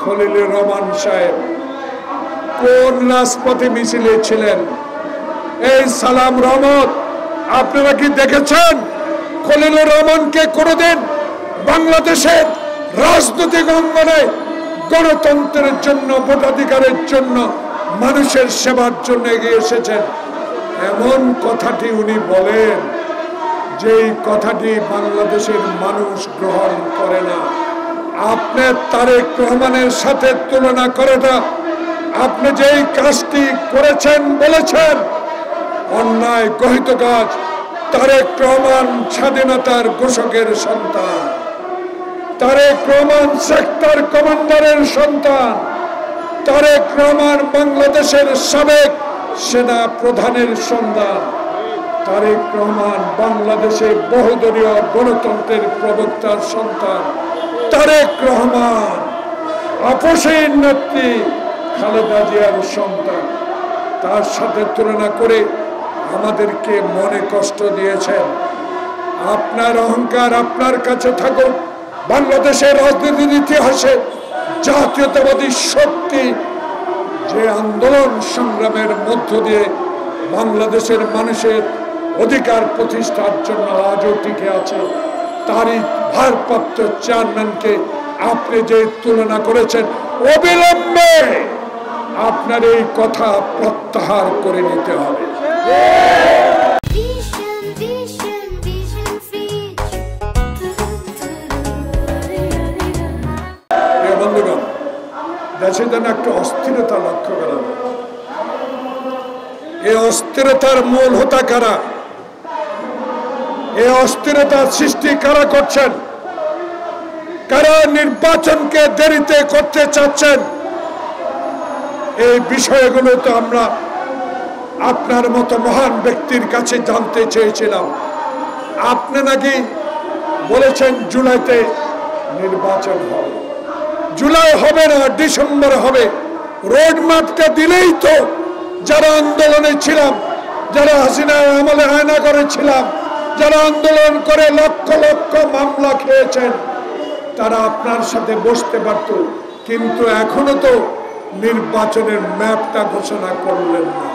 খলিলুর রহমান সাহেব কোন রাজপথে মিছিলে ছিলেন? এই সালাম রহমত আপনারা কি দেখেছেন খলিলুর রহমানকে কোনোদিন বাংলাদেশের রাজনৈতিক অঙ্গনে গণতন্ত্রের জন্য, ভোটাধিকারের জন্য, মানুষের সেবার জন্য এগিয়ে এসেছেন? এমন কথাটি উনি বলেন, যেই কথাটি বাংলাদেশের মানুষ গ্রহণ করে না। আপনি তারেক রহমানের সাথে তুলনা করাটা, আপনি যেই কাজটি করেছেন বলেছেন অন্যায় গহিত কাজ। তারেক রহমান স্বাধীনতার ঘোষকের সন্তান, তারেক রহমান সেক্টর কমান্ডারের সন্তান, তারেক রহমান বাংলাদেশের সাবেক সেনা প্রধানের সন্তান, তারেক রহমান বাংলাদেশে বহুদলীয় গণতন্ত্রের প্রবক্তার সন্তান, তারেক রহমান আপসের নেত্রী খালেদা জিয়ার সন্তান। তার সাথে তুলনা করে আমাদেরকে মনে কষ্ট দিয়েছেন। আপনার অহংকার আপনার কাছে থাকুক। বাংলাদেশের রাজনীতির ইতিহাসে জাতীয়তাবাদী শক্তি যে আন্দোলন সংগ্রামের মধ্য দিয়ে বাংলাদেশের মানুষের অধিকার প্রতিষ্ঠার জন্য আজও টিকে আছে, তারই ভারপ্রাপ্ত চেয়ারম্যানকে আপনি যে তুলনা করেছেন, অবিলম্বে আপনার এই কথা প্রত্যাহার করে নিতে হবে। বন্ধুগণ, দেশে যেন একটা অস্থিরতা লক্ষ্য করা যায়। এই অস্থিরতার মূল হোতা কারা? এই অস্থিরতার সৃষ্টি কারা করছেন? কারা নির্বাচনকে দেরিতে করতে চাচ্ছেন? এই বিষয়গুলো তো আমরা আপনার মতো মহান ব্যক্তির কাছে জানতে চেয়েছিলাম। আপনি নাকি বলেছেন জুলাইতে নির্বাচন হবে। জুলাই হবে না, ডিসেম্বর হবে। রোড ম্যাপটা দিলেই তো যারা আন্দোলনে ছিলাম, যারা হাসিনার আমলে আয়না করেছিলাম, যারা আন্দোলন করে লক্ষ লক্ষ মামলা খেয়েছেন, তারা আপনার সাথে বসতে পারত। কিন্তু এখনো তো নির্বাচনের ম্যাপটা ঘোষণা করলেন না।